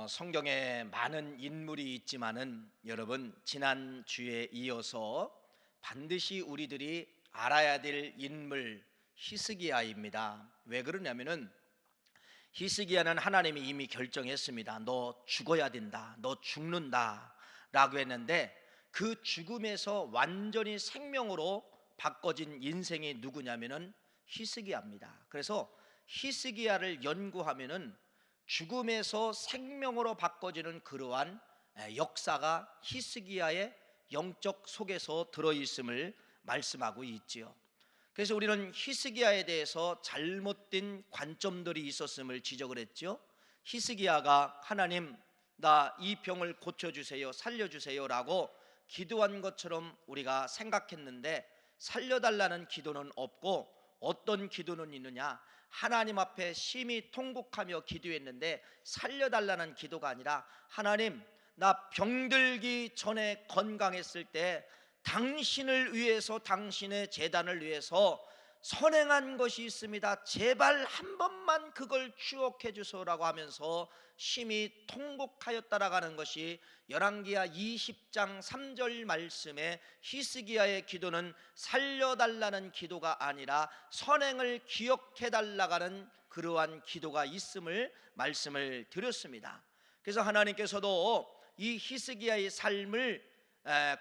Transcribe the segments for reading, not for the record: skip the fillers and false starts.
성경에 많은 인물이 있지만은 여러분, 지난 주에 이어서 반드시 우리들이 알아야 될 인물 히스기야입니다. 왜 그러냐면은 히스기야는 하나님이 이미 결정했습니다. 너 죽어야 된다, 너 죽는다 라고 했는데, 그 죽음에서 완전히 생명으로 바꿔진 인생이 누구냐면은 히스기야입니다. 그래서 히스기야를 연구하면은 죽음에서 생명으로 바꿔지는 그러한 역사가 히스기야의 영적 속에서 들어있음을 말씀하고 있지요. 그래서 우리는 히스기야에 대해서 잘못된 관점들이 있었음을 지적을 했죠. 히스기야가 하나님, 나 이 병을 고쳐주세요, 살려주세요 라고 기도한 것처럼 우리가 생각했는데, 살려달라는 기도는 없고 어떤 기도는 있느냐, 하나님 앞에 심히 통곡하며 기도했는데 살려달라는 기도가 아니라, 하나님, 나 병들기 전에 건강했을 때 당신을 위해서, 당신의 제단을 위해서 선행한 것이 있습니다. 제발 한 번만 그걸 추억해 주소라고 하면서 심히 통곡하였다라고 하는 것이 열왕기하 20장 3절 말씀에, 히스기야의 기도는 살려달라는 기도가 아니라 선행을 기억해 달라고 하는 그러한 기도가 있음을 말씀을 드렸습니다. 그래서 하나님께서도 이 히스기야의 삶을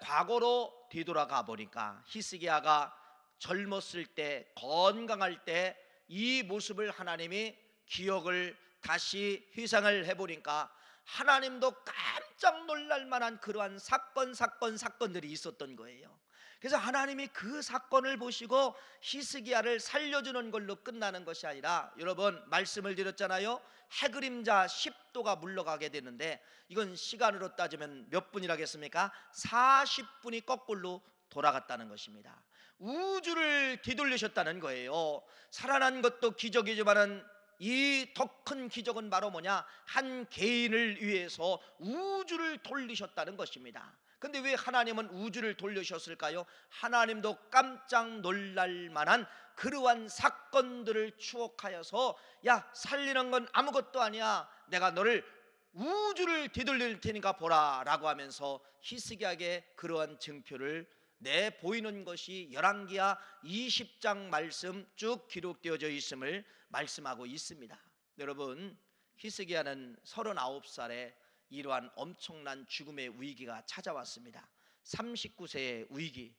과거로 뒤돌아가 보니까, 히스기야가 젊었을 때, 건강할 때 이 모습을 하나님이 기억을 다시 회상을 해보니까 하나님도 깜짝 놀랄 만한 그러한 사건들이 있었던 거예요. 그래서 하나님이 그 사건을 보시고 히스기야를 살려주는 걸로 끝나는 것이 아니라, 여러분 말씀을 드렸잖아요. 해그림자 10도가 물러가게 되는데, 이건 시간으로 따지면 몇 분이라겠습니까? 40분이 거꾸로 돌아갔다는 것입니다. 우주를 뒤돌리셨다는 거예요. 살아난 것도 기적이지만은 이 더 큰 기적은 바로 뭐냐, 한 개인을 위해서 우주를 돌리셨다는 것입니다. 근데 왜 하나님은 우주를 돌리셨을까요? 하나님도 깜짝 놀랄 만한 그러한 사건들을 추억하여서, 야, 살리는 건 아무것도 아니야, 내가 너를 우주를 뒤돌릴 테니까 보라 라고 하면서 히스기야에게 그러한 증표를 내 보이는 것이 열왕기하 20장 말씀 쭉 기록되어져 있음을 말씀하고 있습니다. 여러분, 히스기야는 39살에 이러한 엄청난 죽음의 위기가 찾아왔습니다. 39세의 위기,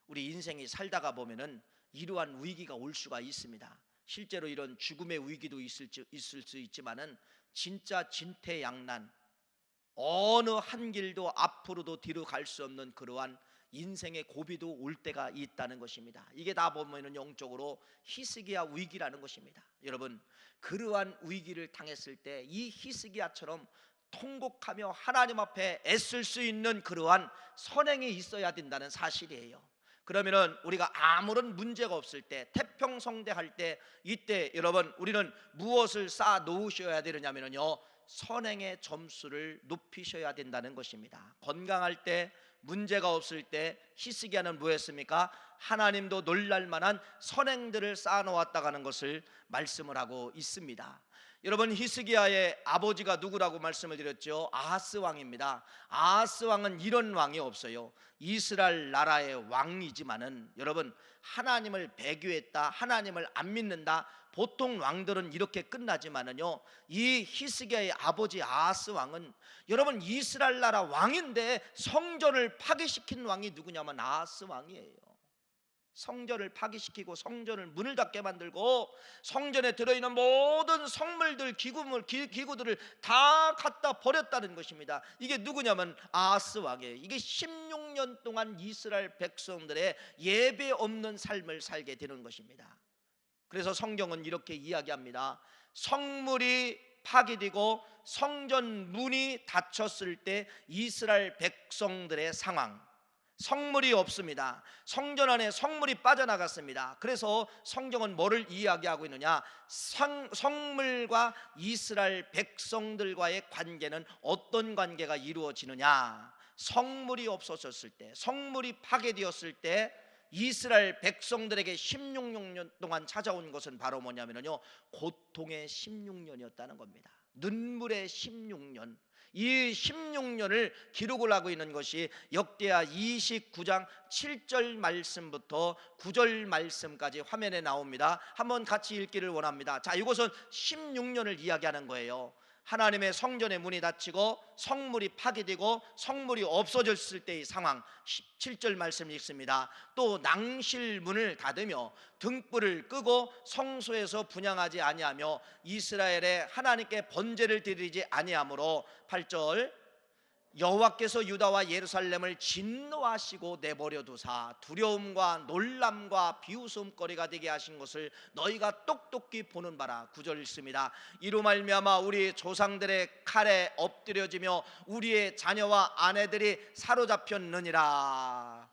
우리 인생이 살다가 보면은 이러한 위기가 올 수가 있습니다. 실제로 이런 죽음의 위기도 있을 수 있지만은 진짜 진퇴양난, 어느 한 길도 앞으로도 뒤로 갈 수 없는 그러한 인생의 고비도 올 때가 있다는 것입니다. 이게 다 보면은 영적으로 히스기야 위기라는 것입니다. 여러분, 그러한 위기를 당했을 때 이 히스기야처럼 통곡하며 하나님 앞에 애쓸 수 있는 그러한 선행이 있어야 된다는 사실이에요. 그러면은 우리가 아무런 문제가 없을 때, 태평성대할 때, 이때 여러분 우리는 무엇을 쌓아 놓으셔야 되느냐면요, 선행의 점수를 높이셔야 된다는 것입니다. 건강할 때, 문제가 없을 때 히스기야는 뭐했습니까? 하나님도 놀랄 만한 선행들을 쌓아놓았다고 하는 것을 말씀을 하고 있습니다. 여러분, 히스기야의 아버지가 누구라고 말씀을 드렸죠? 아하스 왕입니다. 아하스 왕은 이런 왕이 없어요. 이스라엘 나라의 왕이지만은, 여러분, 하나님을 배교했다, 하나님을 안 믿는다, 보통 왕들은 이렇게 끝나지만은요, 이 히스기야의 아버지 아하스 왕은, 여러분, 이스라엘 나라 왕인데 성전을 파괴시킨 왕이 누구냐면 아하스 왕이에요. 성전을 파괴시키고 성전을 문을 닫게 만들고 성전에 들어있는 모든 성물들, 기구들을 다 갖다 버렸다는 것입니다. 이게 누구냐면 아하스 왕이에요. 이게 16년 동안 이스라엘 백성들의 예배 없는 삶을 살게 되는 것입니다. 그래서 성경은 이렇게 이야기합니다. 성물이 파괴되고 성전 문이 닫혔을 때 이스라엘 백성들의 상황, 성물이 없습니다. 성전 안에 성물이 빠져나갔습니다. 그래서 성경은 뭐를 이야기하고 있느냐, 성물과 이스라엘 백성들과의 관계는 어떤 관계가 이루어지느냐, 성물이 없어졌을 때, 성물이 파괴되었을 때 이스라엘 백성들에게 16년 동안 찾아온 것은 바로 뭐냐면요, 고통의 16년이었다는 겁니다. 눈물의 16년, 이 16년을 기록을 하고 있는 것이 역대하 29장 7절 말씀부터 9절 말씀까지 화면에 나옵니다. 한번 같이 읽기를 원합니다. 자, 이것은 16년을 이야기하는 거예요. 하나님의 성전의 문이 닫히고 성물이 파괴되고 성물이 없어졌을 때의 상황, 17절 말씀 읽습니다. 또 낭실 문을 닫으며 등불을 끄고 성소에서 분향하지 아니하며 이스라엘의 하나님께 번제를 드리지 아니하므로 8절 여호와께서 유다와 예루살렘을 진노하시고 내버려 두사 두려움과 놀람과 비웃음거리가 되게 하신 것을 너희가 똑똑히 보는 바라. 9절 읽습니다. 이로 말미암아 우리 조상들의 칼에 엎드려지며 우리의 자녀와 아내들이 사로잡혔느니라.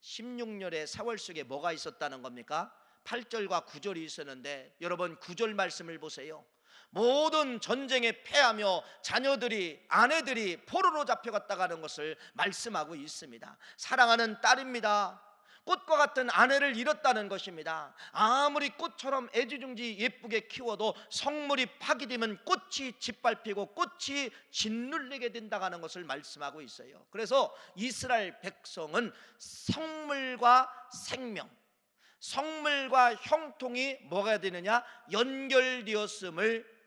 16년의 세월 속에 뭐가 있었다는 겁니까? 8절과 9절이 있었는데 여러분 9절 말씀을 보세요. 모든 전쟁에 패하며 자녀들이 아내들이 포로로 잡혀갔다가는 것을 말씀하고 있습니다. 사랑하는 딸입니다. 꽃과 같은 아내를 잃었다는 것입니다. 아무리 꽃처럼 애지중지 예쁘게 키워도 성물이 파괴되면 꽃이 짓밟히고 꽃이 짓눌리게 된다는 것을 말씀하고 있어요. 그래서 이스라엘 백성은 성물과 생명, 성물과 형통이 뭐가 되느냐? 연결되었음을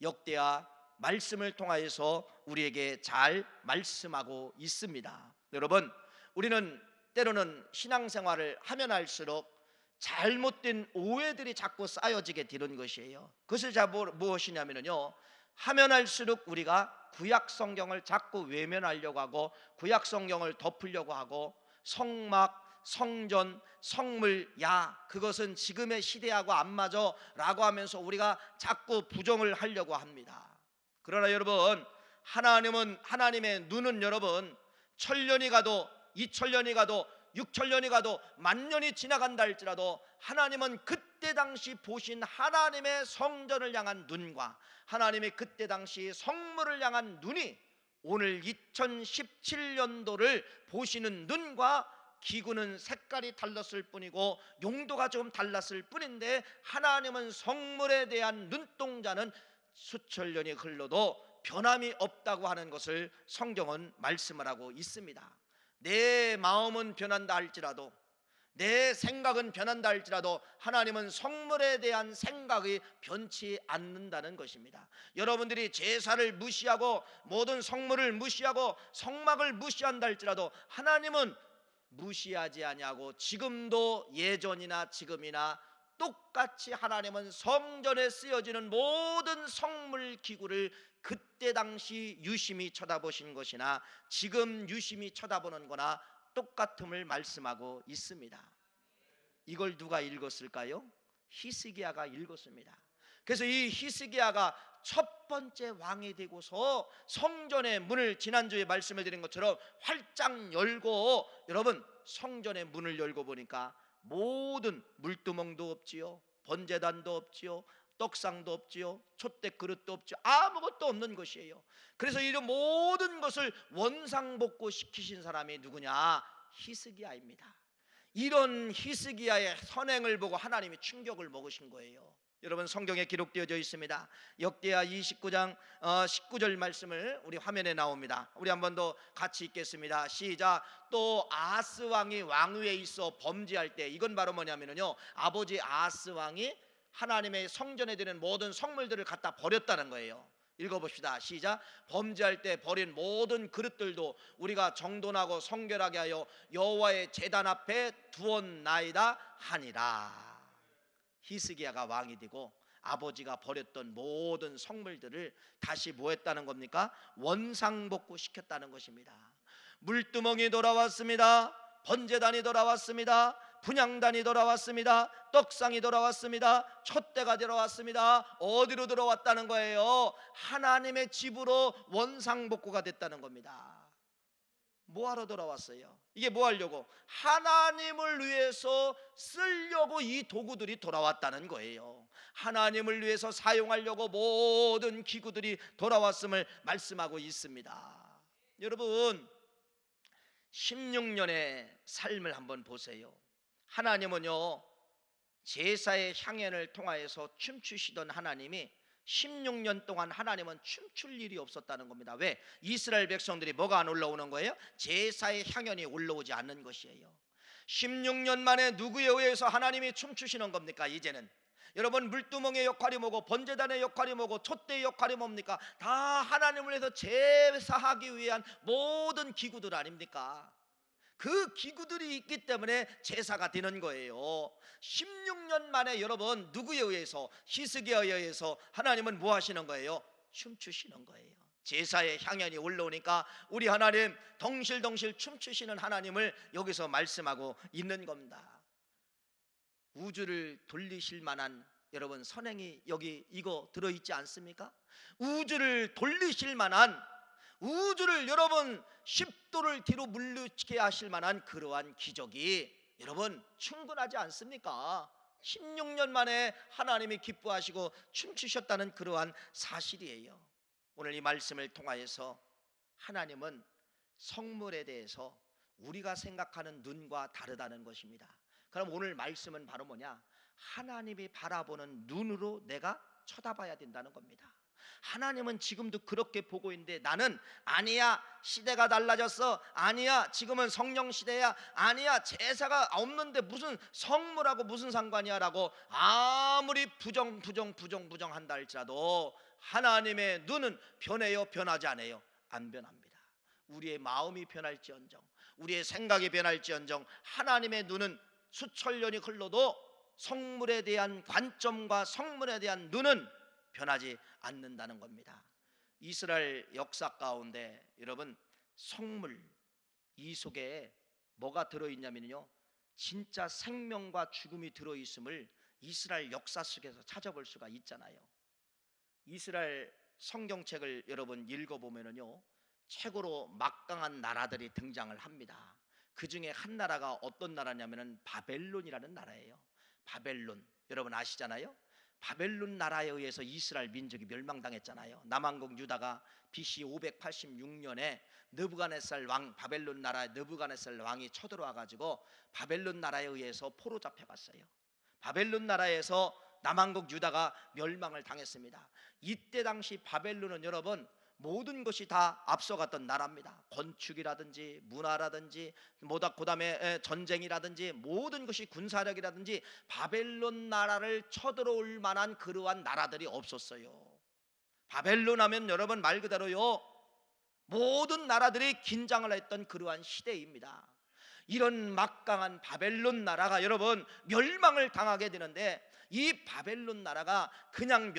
역대하 말씀을 통하여서 우리에게 잘 말씀하고 있습니다. 여러분, 우리는 때로는 신앙생활을 하면 할수록 잘못된 오해들이 자꾸 쌓여지게 되는 것이에요. 그것이 무엇이냐면요, 하면 할수록 우리가 구약 성경을 자꾸 외면하려고 하고 구약 성경을 덮으려고 하고 성막, 성전, 성물, 야 그것은 지금의 시대하고 안 맞아 라고 하면서 우리가 자꾸 부정을 하려고 합니다. 그러나 여러분, 하나님의 눈은 여러분 천년이 가도 2000년이 가도 6000년이 가도 만년이 지나간다 할지라도 하나님은 그때 당시 보신 하나님의 성전을 향한 눈과 하나님의 그때 당시 성물을 향한 눈이 오늘 2017년도를 보시는 눈과 기구는 색깔이 달랐을 뿐이고 용도가 좀 달랐을 뿐인데 하나님은 성물에 대한 눈동자는 수천 년이 흘러도 변함이 없다고 하는 것을 성경은 말씀을 하고 있습니다. 내 마음은 변한다 할지라도 내 생각은 변한다 할지라도 하나님은 성물에 대한 생각이 변치 않는다는 것입니다. 여러분들이 제사를 무시하고 모든 성물을 무시하고 성막을 무시한다 할지라도 하나님은 무시하지 아니하고 지금도 예전이나 지금이나 똑같이 하나님은 성전에 쓰여지는 모든 성물 기구를 그때 당시 유심히 쳐다보신 것이나 지금 유심히 쳐다보는 거나 똑같음을 말씀하고 있습니다. 이걸 누가 읽었을까요? 히스기야가 읽었습니다. 그래서 이 히스기야가 첫 번째 왕이 되고서 성전의 문을 지난주에 말씀을 드린 것처럼 활짝 열고 여러분 성전의 문을 열고 보니까 모든 물두멍도 없지요, 번제단도 없지요, 떡상도 없지요, 촛대 그릇도 없지요, 아무것도 없는 것이에요. 그래서 이런 모든 것을 원상복구 시키신 사람이 누구냐? 히스기야입니다. 이런 히스기야의 선행을 보고 하나님이 충격을 먹으신 거예요. 여러분 성경에 기록되어져 있습니다. 역대하 29장 19절 말씀을 우리 화면에 나옵니다. 우리 한 번 더 같이 읽겠습니다. 시작. 또 아하스 왕이 왕위에 있어 범죄할 때, 이건 바로 뭐냐면요, 아버지 아하스 왕이 하나님의 성전에 드는 모든 성물들을 갖다 버렸다는 거예요. 읽어봅시다. 시작. 범죄할 때 버린 모든 그릇들도 우리가 정돈하고 성결하게 하여 여호와의 제단 앞에 두었나이다 하니라. 히스기야가 왕이 되고 아버지가 버렸던 모든 성물들을 다시 뭐 했다는 겁니까? 원상복구 시켰다는 것입니다. 물두멍이 돌아왔습니다. 번제단이 돌아왔습니다. 분향단이 돌아왔습니다. 떡상이 돌아왔습니다. 촛대가 돌아왔습니다. 어디로 들어왔다는 거예요? 하나님의 집으로 원상복구가 됐다는 겁니다. 뭐하러 돌아왔어요? 이게 뭐 하려고? 하나님을 위해서 쓰려고 이 도구들이 돌아왔다는 거예요. 하나님을 위해서 사용하려고 모든 기구들이 돌아왔음을 말씀하고 있습니다. 여러분 16년의 삶을 한번 보세요. 하나님은요 제사의 향연을 통하여서 춤추시던 하나님이 16년 동안 하나님은 춤출 일이 없었다는 겁니다. 왜? 이스라엘 백성들이 뭐가 안 올라오는 거예요? 제사의 향연이 올라오지 않는 것이에요. 16년 만에 누구에 의해서 하나님이 춤추시는 겁니까? 이제는 여러분, 물두멍의 역할이 뭐고 번제단의 역할이 뭐고 촛대의 역할이 뭡니까? 다 하나님을 위해서 제사하기 위한 모든 기구들 아닙니까? 그 기구들이 있기 때문에 제사가 되는 거예요. 16년 만에 여러분, 누구에 의해서? 히스기야에 의해서 하나님은 뭐 하시는 거예요? 춤추시는 거예요. 제사의 향연이 올라오니까 우리 하나님 덩실덩실 춤추시는 하나님을 여기서 말씀하고 있는 겁니다. 우주를 돌리실 만한 여러분 선행이 여기 이거 들어있지 않습니까? 우주를 돌리실 만한, 우주를 여러분 10도를 뒤로 물리치게 하실 만한 그러한 기적이 여러분 충분하지 않습니까? 16년 만에 하나님이 기뻐하시고 춤추셨다는 그러한 사실이에요. 오늘 이 말씀을 통하여서 하나님은 성물에 대해서 우리가 생각하는 눈과 다르다는 것입니다. 그럼 오늘 말씀은 바로 뭐냐? 하나님이 바라보는 눈으로 내가 쳐다봐야 된다는 겁니다. 하나님은 지금도 그렇게 보고 있는데 나는 아니야, 시대가 달라졌어, 아니야, 지금은 성령 시대야, 아니야, 제사가 없는데 무슨 성물하고 무슨 상관이야 라고 아무리 부정한다 할지라도 하나님의 눈은 변해요? 변하지 않아요? 안 변합니다. 우리의 마음이 변할지언정, 우리의 생각이 변할지언정 하나님의 눈은 수천 년이 흘러도 성물에 대한 관점과 성물에 대한 눈은 변하지 않는다는 겁니다. 이스라엘 역사 가운데 여러분 성물, 이 속에 뭐가 들어있냐면요, 진짜 생명과 죽음이 들어있음을 이스라엘 역사 속에서 찾아볼 수가 있잖아요. 이스라엘 성경책을 여러분 읽어보면요, 최고로 막강한 나라들이 등장을 합니다. 그 중에 한 나라가 어떤 나라냐면은 바벨론이라는 나라예요. 바벨론 여러분 아시잖아요. 바벨론 나라에 의해서 이스라엘 민족이 멸망당했잖아요. 남왕국 유다가 BC 586년에 느부갓네살 왕, 바벨론 나라의 느부갓네살 왕이 쳐들어와 가지고 바벨론 나라에 의해서 포로 잡혀갔어요. 바벨론 나라에서 남왕국 유다가 멸망을 당했습니다. 이때 당시 바벨론은 여러분 모든 것이 다 앞서갔던 나라입니다. 건축이라든지 문화라든지 그다음에 전쟁이라든지 모든 것이 군사력이라든지 바벨론 나라를 쳐들어올 만한 그러한 나라들이 없었어요. 바벨론 하면 여러분 말 그대로요, 모든 나라들이 긴장을 했던 그러한 시대입니다. 이런 막강한 바벨론 나라가 여러분 멸망을 당하게 되는데, 이 바벨론 나라가 그냥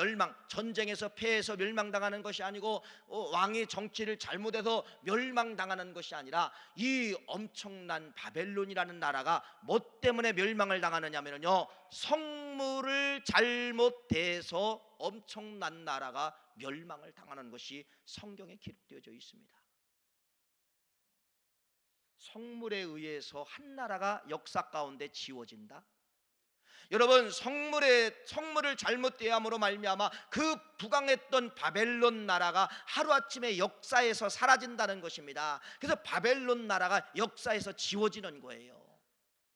전쟁에서 패해서 멸망당하는 것이 아니고 왕이 정치를 잘못해서 멸망당하는 것이 아니라 이 엄청난 바벨론이라는 나라가 뭐 때문에 멸망을 당하느냐면요, 성물을 잘못해서 엄청난 나라가 멸망을 당하는 것이 성경에 기록되어져 있습니다. 성물에 의해서 한 나라가 역사 가운데 지워진다. 여러분 성물을 잘못 대함으로 말미암아 그 부강했던 바벨론 나라가 하루아침에 역사에서 사라진다는 것입니다. 그래서 바벨론 나라가 역사에서 지워지는 거예요.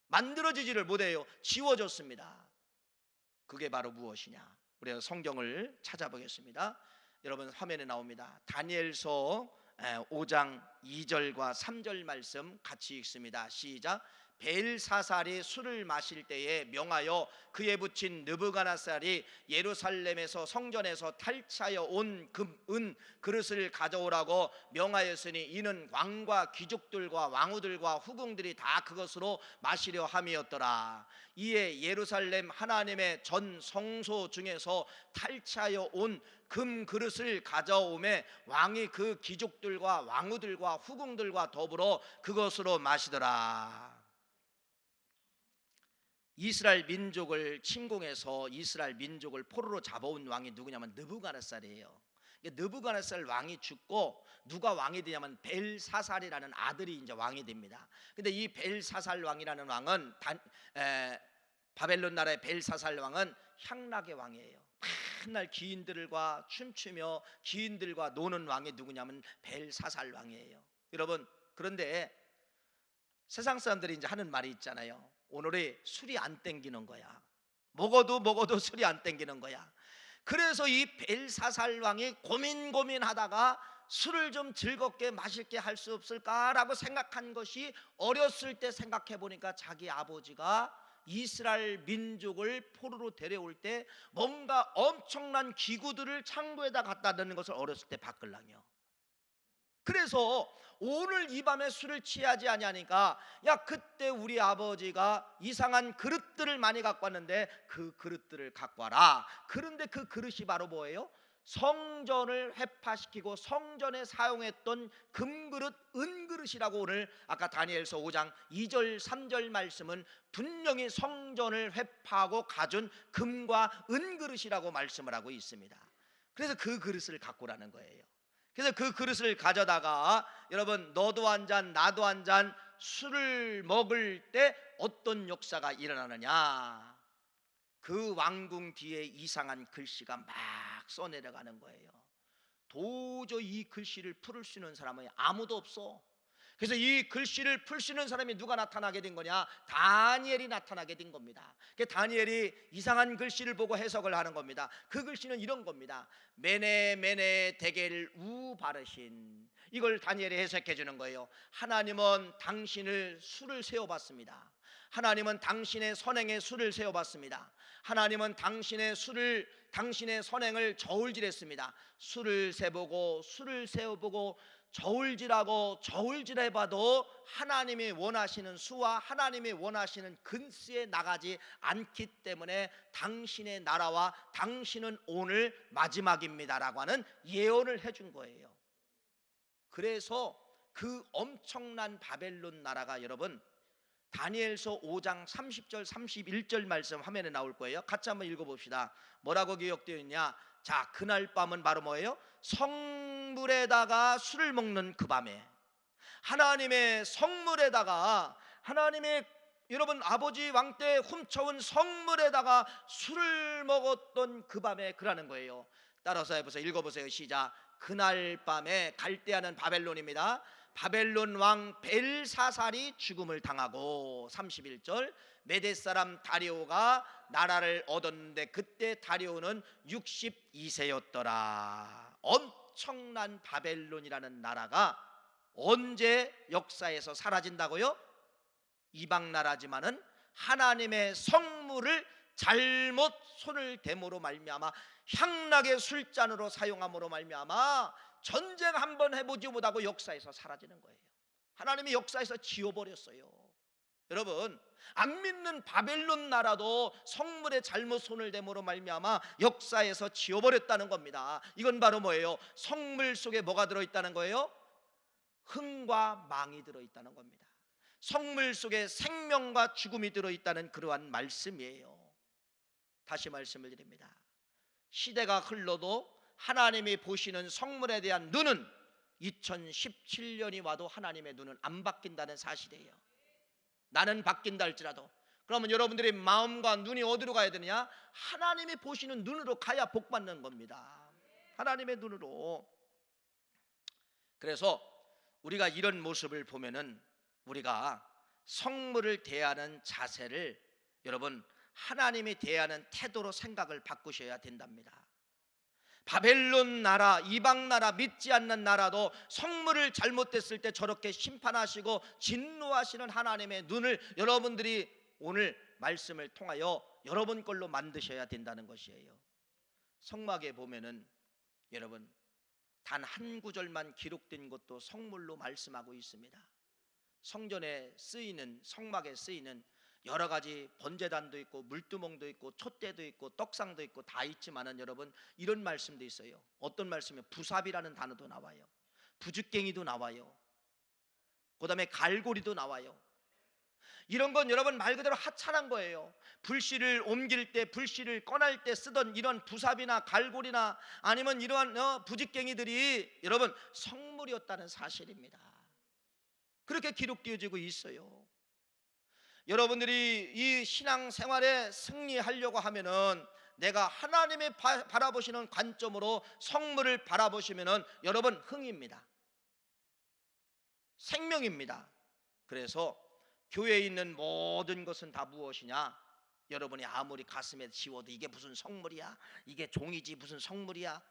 만들어지지를 못해요. 지워졌습니다. 그게 바로 무엇이냐? 우리가 성경을 찾아보겠습니다. 여러분 화면에 나옵니다. 다니엘서 5장 2절과 3절 말씀 같이 읽습니다. 시작. 벨사살이 술을 마실 때에 명하여 그에 붙인 느부갓네살이 예루살렘에서 성전에서 탈취하여 온 은 그릇을 가져오라고 명하였으니 이는 왕과 귀족들과 왕후들과 후궁들이 다 그것으로 마시려 함이었더라. 이에 예루살렘 하나님의 전 성소 중에서 탈취하여 온 금 그릇을 가져오매 왕이 그 귀족들과 왕후들과 후궁들과 더불어 그것으로 마시더라. 이스라엘 민족을 침공해서 이스라엘 민족을 포로로 잡아온 왕이 누구냐면 느부갓네살이에요. 느부갓네살 왕이 죽고 누가 왕이 되냐면 벨사살이라는 아들이 이제 왕이 됩니다. 근데 이 벨사살 왕이라는 왕은 바벨론 나라의 벨사살 왕은 향락의 왕이에요. 맨날 기인들과 춤추며 기인들과 노는 왕이 누구냐면 벨사살 왕이에요. 여러분, 그런데 세상 사람들이 이제 하는 말이 있잖아요. 오늘이 술이 안 땡기는 거야. 먹어도 술이 안 땡기는 거야. 그래서 이 벨사살 왕이 고민하다가 술을 좀 즐겁게 맛있게 할 수 없을까라고 생각한 것이, 어렸을 때 생각해 보니까 자기 아버지가 이스라엘 민족을 포로로 데려올 때 뭔가 엄청난 기구들을 창고에다 갖다 넣는 것을 어렸을 때 바꾸려요. 그래서 오늘 이 밤에 술을 취하지 아니하니까, 야, 그때 우리 아버지가 이상한 그릇들을 많이 갖고 왔는데 그 그릇들을 갖고 와라. 그런데 그 그릇이 바로 뭐예요? 성전을 회파시키고 성전에 사용했던 금그릇, 은그릇이라고, 오늘 아까 다니엘서 5장 2절 3절 말씀은 분명히 성전을 회파하고 가준 금과 은그릇이라고 말씀을 하고 있습니다. 그래서 그 그릇을 갖고 오라는 거예요. 그래서 그 그릇을 가져다가, 여러분, 너도 한 잔 나도 한 잔 술을 먹을 때 어떤 역사가 일어나느냐, 그 왕궁 뒤에 이상한 글씨가 막 써내려가는 거예요. 도저히 이 글씨를 풀을 수 있는 사람은 아무도 없어. 그래서 이 글씨를 풀 수 있는 사람이 누가 나타나게 된 거냐? 다니엘이 나타나게 된 겁니다. 다니엘이 이상한 글씨를 보고 해석을 하는 겁니다. 그 글씨는 이런 겁니다. 메네 데겔 우 바르신, 이걸 다니엘이 해석해 주는 거예요. 하나님은 당신을 수를 세워봤습니다. 하나님은 당신의 선행에 수를 세워봤습니다. 하나님은 당신의 선행을 저울질했습니다. 수를 세보고 수를 세워보고 저울질해봐도 하나님이 원하시는 수와 하나님이 원하시는 근수에 나가지 않기 때문에 당신의 나라와 당신은 오늘 마지막입니다라고 하는 예언을 해준 거예요. 그래서 그 엄청난 바벨론 나라가, 여러분, 다니엘서 5장 30절 31절 말씀 화면에 나올 거예요. 같이 한번 읽어봅시다. 뭐라고 기록되어 있냐? 자, 그날 밤은 바로 뭐예요? 성물에다가 술을 먹는 그 밤에, 하나님의 성물에다가, 하나님의, 여러분, 아버지 왕 때 훔쳐온 성물에다가 술을 먹었던 그 밤에 그라는 거예요. 따라서 해보세요. 읽어보세요. 시작. 그날 밤에, 갈대아는 바벨론입니다. 바벨론 왕 벨사살이 죽음을 당하고, 31절, 메대 사람 다리오가 나라를 얻었는데 그때 다리오는 62세였더라. 엄청난 바벨론이라는 나라가 언제 역사에서 사라진다고요? 이방 나라지만은 하나님의 성물을 잘못 손을 대므로 말미암아, 향락의 술잔으로 사용함으로 말미암아 전쟁 한번 해보지 못하고 역사에서 사라지는 거예요. 하나님이 역사에서 지워버렸어요. 여러분, 안 믿는 바벨론 나라도 성물에 잘못 손을 대므로 말미암아 역사에서 지워버렸다는 겁니다. 이건 바로 뭐예요? 성물 속에 뭐가 들어있다는 거예요? 흥과 망이 들어있다는 겁니다. 성물 속에 생명과 죽음이 들어있다는 그러한 말씀이에요. 다시 말씀을 드립니다. 시대가 흘러도 하나님이 보시는 성물에 대한 눈은 2017년이 와도 하나님의 눈은 안 바뀐다는 사실이에요. 나는 바뀐다 할지라도. 그러면 여러분들의 마음과 눈이 어디로 가야 되느냐? 하나님이 보시는 눈으로 가야 복 받는 겁니다. 하나님의 눈으로. 그래서 우리가 이런 모습을 보면은, 우리가 성물을 대하는 자세를, 여러분, 하나님이 대하는 태도로 생각을 바꾸셔야 된답니다. 바벨론 나라, 이방 나라, 믿지 않는 나라도 성물을 잘못됐을 때 저렇게 심판하시고 진노하시는 하나님의 눈을 여러분들이 오늘 말씀을 통하여 여러분 걸로 만드셔야 된다는 것이에요. 성막에 보면은, 여러분, 단 한 구절만 기록된 것도 성물로 말씀하고 있습니다. 성전에 쓰이는, 성막에 쓰이는 여러 가지 번제단도 있고 물두멍도 있고 촛대도 있고 떡상도 있고 다 있지만은, 여러분, 이런 말씀도 있어요. 어떤 말씀이요? 부삽이라는 단어도 나와요. 부죽갱이도 나와요. 그 다음에 갈고리도 나와요. 이런 건 여러분 말 그대로 하찮은 거예요. 불씨를 옮길 때, 불씨를 꺼낼 때 쓰던 이런 부삽이나 갈고리나 아니면 이러한 부직갱이들이 여러분 성물이었다는 사실입니다. 그렇게 기록되어지고 있어요. 여러분들이 이 신앙생활에 승리하려고 하면은, 내가 하나님이 바라보시는 관점으로 성물을 바라보시면은 여러분 흥입니다. 생명입니다. 그래서 교회에 있는 모든 것은 다 무엇이냐? 여러분이 아무리 가슴에 지워도 이게 무슨 성물이야? 이게 종이지 무슨 성물이야?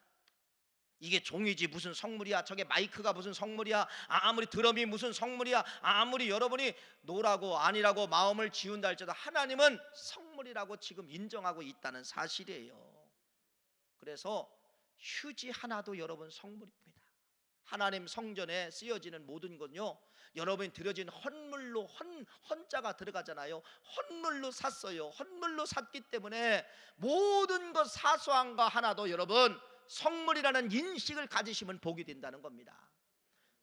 이게 종이지 무슨 성물이야? 저게 마이크가 무슨 성물이야? 아무리 드럼이 무슨 성물이야? 아무리 여러분이 노라고 아니라고 마음을 지운다 할지라도 하나님은 성물이라고 지금 인정하고 있다는 사실이에요. 그래서 휴지 하나도 여러분 성물입니다. 하나님 성전에 쓰여지는 모든 건요, 여러분이 드려진 헌물로 헌자가 들어가잖아요. 헌물로 샀어요. 헌물로 샀기 때문에 모든 것 사소한 거 하나도 여러분 성물이라는 인식을 가지시면 복이 된다는 겁니다.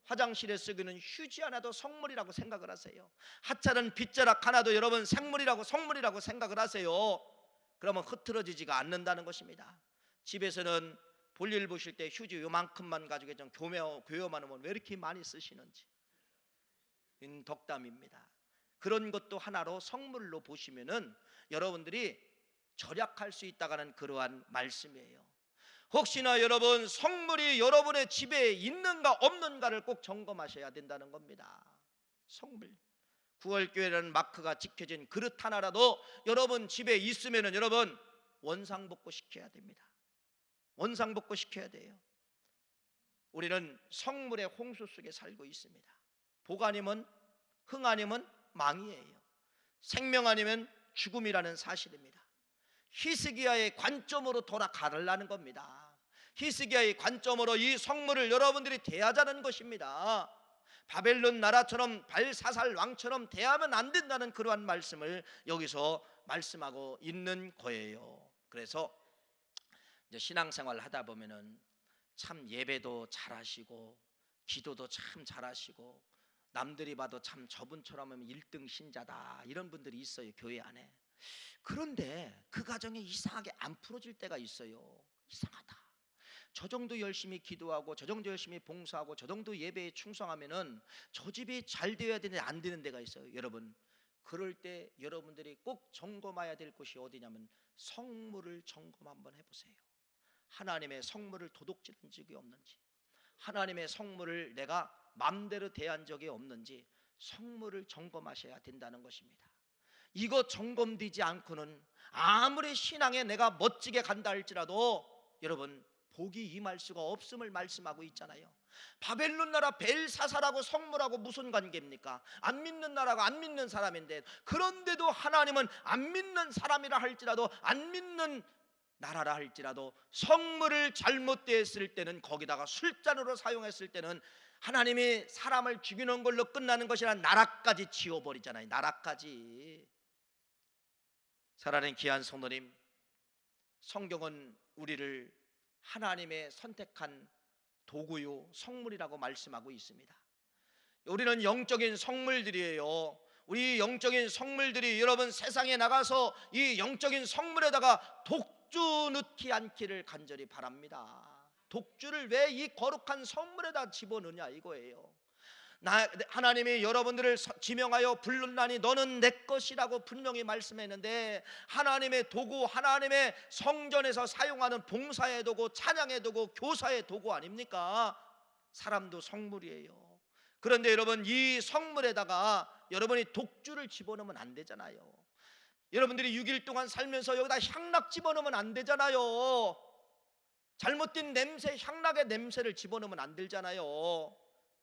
화장실에 쓰기는 휴지 하나도 성물이라고 생각을 하세요. 하찮은 빗자락 하나도 여러분 생물이라고 성물이라고 생각을 하세요. 그러면 흐트러지지가 않는다는 것입니다. 집에서는 볼일 보실 때 휴지 요만큼만 가지고 좀 교회만 오면 왜 이렇게 많이 쓰시는지 덕담입니다. 그런 것도 하나로 성물로 보시면은 여러분들이 절약할 수 있다가는 그러한 말씀이에요. 혹시나 여러분 성물이 여러분의 집에 있는가 없는가를 꼭 점검하셔야 된다는 겁니다. 성물, 구월교회라는 마크가 찍혀진 그릇 하나라도 여러분 집에 있으면은 여러분 원상복구 시켜야 됩니다. 원상복구 시켜야 돼요. 우리는 성물의 홍수 속에 살고 있습니다. 복 아니면 흥 아니면 망이에요. 생명 아니면 죽음이라는 사실입니다. 히스기야의 관점으로 돌아가려는 겁니다. 히스기야의 관점으로 이 성물을 여러분들이 대하자는 것입니다. 바벨론 나라처럼 발사살 왕처럼 대하면 안 된다는 그러한 말씀을 여기서 말씀하고 있는 거예요. 그래서 이제 신앙생활 하다 보면은 참 예배도 잘하시고 기도도 참 잘하시고 남들이 봐도 참 저분처럼 하면 1등 신자다 이런 분들이 있어요, 교회 안에. 그런데 그 가정이 이상하게 안 풀어질 때가 있어요. 이상하다. 저 정도 열심히 기도하고 저 정도 열심히 봉사하고 저 정도 예배에 충성하면은 저 집이 잘 되어야 되는데 안 되는 데가 있어요. 여러분, 그럴 때 여러분들이 꼭 점검해야 될 곳이 어디냐면 성물을 점검 한번 해보세요. 하나님의 성물을 도둑질한 적이 없는지, 하나님의 성물을 내가 맘대로 대한 적이 없는지 성물을 점검하셔야 된다는 것입니다. 이거 점검되지 않고는 아무리 신앙에 내가 멋지게 간다 할지라도 여러분 복이 임할 수가 없음을 말씀하고 있잖아요. 바벨론 나라 벨사사라고 성물하고 무슨 관계입니까? 안 믿는 나라가 안 믿는 사람인데, 그런데도 하나님은 안 믿는 사람이라 할지라도 안 믿는 나라라 할지라도 성물을 잘못되었을 때는 거기다가 술잔으로 사용했을 때는 하나님이 사람을 죽이는 걸로 끝나는 것이 아니라 나라까지 지워버리잖아요. 나라까지. 사랑하는 귀한 성도님, 성경은 우리를 하나님의 선택한 도구요 성물이라고 말씀하고 있습니다. 우리는 영적인 성물들이에요. 우리 영적인 성물들이 여러분 세상에 나가서 이 영적인 성물에다가 독주 넣지 않기를 간절히 바랍니다. 독주를 왜 이 거룩한 성물에다 집어넣냐 이거예요. 하나님이 여러분들을 지명하여 부르나니 너는 내 것이라고 분명히 말씀했는데, 하나님의 도구, 하나님의 성전에서 사용하는 봉사의 도구, 찬양의 도구, 교사의 도구 아닙니까? 사람도 성물이에요. 그런데 여러분 이 성물에다가 여러분이 독주를 집어넣으면 안 되잖아요. 여러분들이 6일 동안 살면서 여기다 향락 집어넣으면 안 되잖아요. 잘못된 냄새, 향락의 냄새를 집어넣으면 안 되잖아요.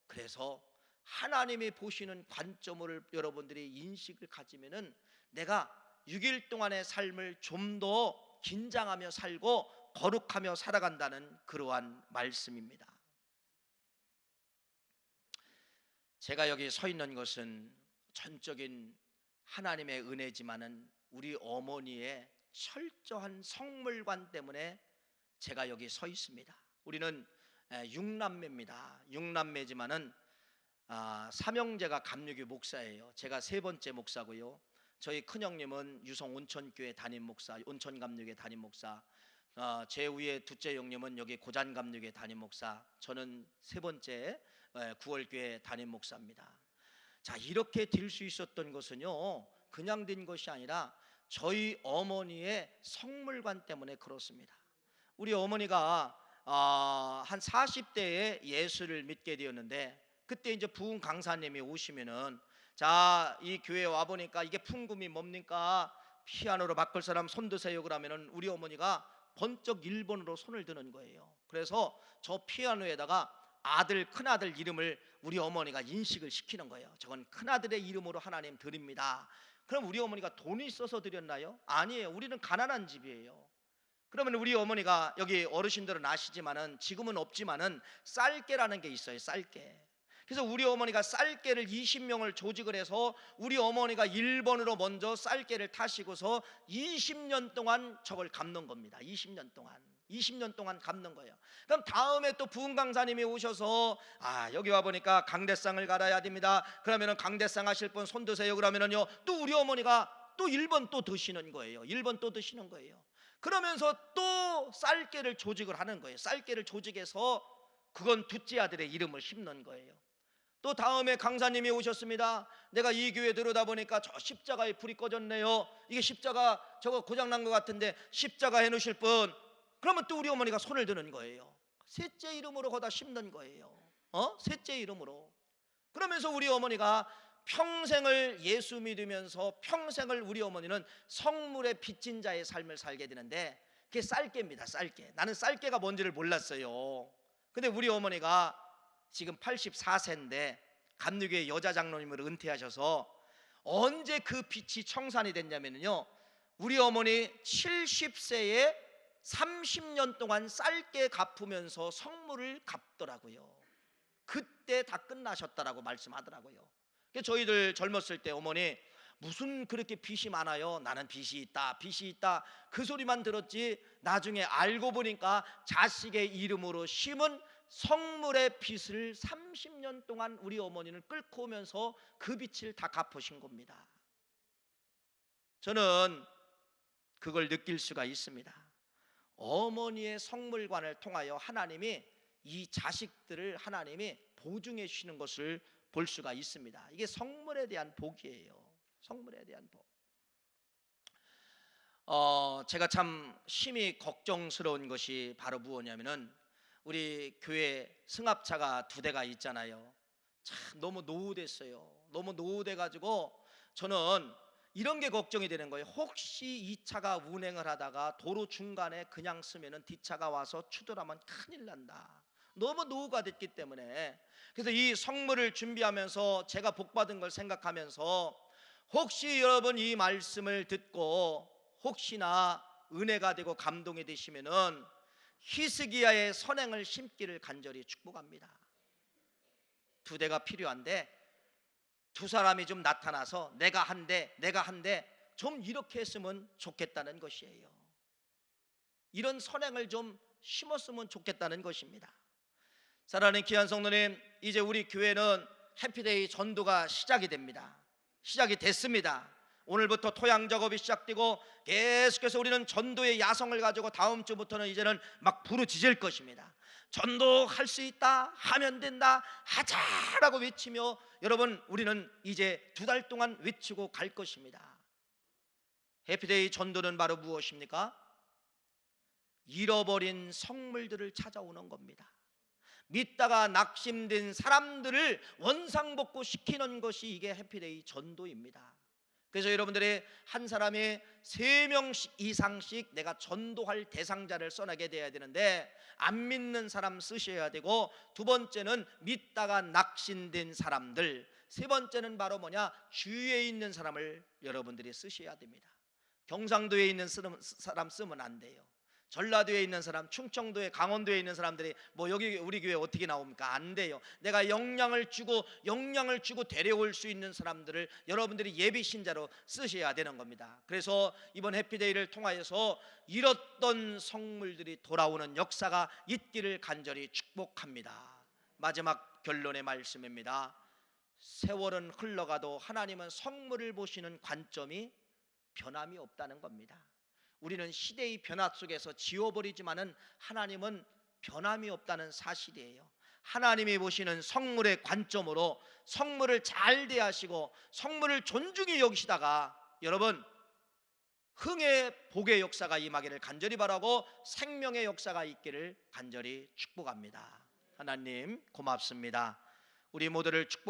그래서 하나님이 보시는 관점을 여러분들이 인식을 가지면은 내가 6일 동안의 삶을 좀 더 긴장하며 살고 거룩하며 살아간다는 그러한 말씀입니다. 제가 여기 서 있는 것은 전적인 하나님의 은혜지만은 우리 어머니의 철저한 성물관 때문에 제가 여기 서 있습니다. 우리는 6남매입니다. 6남매지만은 삼형제가 감리교 목사예요. 제가 3번째 목사고요. 저희 큰형님은 유성 온천교회 담임 목사, 온천감리교회 담임 목사. 제 위에 둘째 형님은 여기 고잔감리교회 담임 목사. 저는 3번째 구월교회 담임 목사입니다. 자, 이렇게 될 수 있었던 것은요, 그냥 된 것이 아니라 저희 어머니의 성물관 때문에 그렇습니다. 우리 어머니가 한 40대에 예수를 믿게 되었는데, 그때 이제 부흥 강사님이 오시면은 자, 이 교회에 와 보니까 이게 풍금이 뭡니까? 피아노로 바꿀 사람 손 드세요 그러면은 우리 어머니가 번쩍 1번으로 손을 드는 거예요. 그래서 저 피아노에다가 아들, 큰아들 이름을 우리 어머니가 인식을 시키는 거예요. 저건 큰아들의 이름으로 하나님 드립니다. 그럼 우리 어머니가 돈이 있어서 드렸나요? 아니에요. 우리는 가난한 집이에요. 그러면 우리 어머니가, 여기 어르신들은 아시지만은 지금은 없지만은 쌀개라는 게 있어요. 쌀개. 그래서 우리 어머니가 쌀개를 20명을 조직을 해서 우리 어머니가 1번으로 먼저 쌀개를 타시고서 20년 동안 저걸 갚는 겁니다. 20년 동안 갚는 거예요. 그럼 다음에 또 부흥 강사님이 오셔서 여기 와 보니까 강대상을 갈아야 됩니다. 그러면은 강대상 하실 분 손 드세요. 그러면은요 또 우리 어머니가 또 1번 또 드시는 거예요. 1번 또 드시는 거예요. 그러면서 또 쌀개를 조직을 하는 거예요. 쌀개를 조직해서 그건 둘째 아들의 이름을 심는 거예요. 또 다음에 강사님이 오셨습니다. 내가 이 교회 들어다 보니까 저 십자가에 불이 꺼졌네요. 이게 십자가 저거 고장난 것 같은데 십자가 해놓으실 분. 그러면 또 우리 어머니가 손을 드는 거예요. 셋째 이름으로 거다 심는 거예요. 셋째 이름으로. 그러면서 우리 어머니가 평생을 예수 믿으면서 평생을 우리 어머니는 성물에 빚진 자의 삶을 살게 되는데 그게 쌀개입니다. 쌀개. 나는 쌀개가 뭔지를 몰랐어요. 근데 우리 어머니가 지금 84세인데 감리교회 여자 장로님으로 은퇴하셔서 언제 그 빚이 청산이 됐냐면요, 우리 어머니 70세에 30년 동안 쌀개 갚으면서 성물을 갚더라고요. 그때 다 끝나셨다라고 말씀하더라고요. 저희들 젊었을 때 어머니 무슨 그렇게 빚이 많아요? 나는 빚이 있다 그 소리만 들었지 나중에 알고 보니까 자식의 이름으로 심은 성물의 빚을 30년 동안 우리 어머니는 끌고 오면서 그 빚을 다 갚으신 겁니다. 저는 그걸 느낄 수가 있습니다. 어머니의 성물관을 통하여 하나님이 이 자식들을 하나님이 보증해 주시는 것을 볼 수가 있습니다. 이게 성물에 대한 복이에요. 성물에 대한 복. 제가 참 심히 걱정스러운 것이 바로 무엇이냐면은 우리 교회 승합차가 2대가 있잖아요. 참 너무 노후됐어요. 너무 노후돼가지고 저는 이런 게 걱정이 되는 거예요. 혹시 이 차가 운행을 하다가 도로 중간에 그냥 쓰면은 뒷차가 와서 추돌하면 큰일 난다. 너무 노후가 됐기 때문에. 그래서 이 성물을 준비하면서 제가 복받은 걸 생각하면서 혹시 여러분 이 말씀을 듣고 혹시나 은혜가 되고 감동이 되시면은 히스기야의 선행을 심기를 간절히 축복합니다. 2대가 필요한데 2사람이 좀 나타나서 내가 한대 좀 이렇게 했으면 좋겠다는 것이에요. 이런 선행을 좀 심었으면 좋겠다는 것입니다. 사랑하는 귀한 성도님, 이제 우리 교회는 해피데이 전도가 시작이 됩니다. 시작이 됐습니다. 오늘부터 토양 작업이 시작되고 계속해서 우리는 전도의 야성을 가지고 다음 주부터는 이제는 막 부르짖을 것입니다. 전도할 수 있다, 하면 된다, 하자라고 외치며 여러분 우리는 이제 2달 동안 외치고 갈 것입니다. 해피데이 전도는 바로 무엇입니까? 잃어버린 성물들을 찾아오는 겁니다. 믿다가 낙심된 사람들을 원상복구시키는 것이 이게 해피데이 전도입니다. 그래서 여러분들이 한 사람이 3명 이상씩 내가 전도할 대상자를 써나게 돼야 되는데 안 믿는 사람 쓰셔야 되고, 2번째는 믿다가 낙심된 사람들, 3번째는 바로 뭐냐, 주위에 있는 사람을 여러분들이 쓰셔야 됩니다. 경상도에 있는 사람 쓰면 안 돼요. 전라도에 있는 사람, 충청도에, 강원도에 있는 사람들이 뭐 여기 우리 교회 어떻게 나옵니까? 안 돼요. 내가 영향을 주고 데려올 수 있는 사람들을 여러분들이 예비 신자로 쓰셔야 되는 겁니다. 그래서 이번 해피데이를 통하여서 잃었던 성물들이 돌아오는 역사가 있기를 간절히 축복합니다. 마지막 결론의 말씀입니다. 세월은 흘러가도 하나님은 성물을 보시는 관점이 변함이 없다는 겁니다. 우리는 시대의 변화 속에서 지워버리지만은 하나님은 변함이 없다는 사실이에요. 하나님이 보시는 성물의 관점으로 성물을 잘 대하시고 성물을 존중히 여기시다가 여러분 흥의 복의 역사가 임하기를 간절히 바라고 생명의 역사가 있기를 간절히 축복합니다. 하나님 고맙습니다. 우리 모두를 축복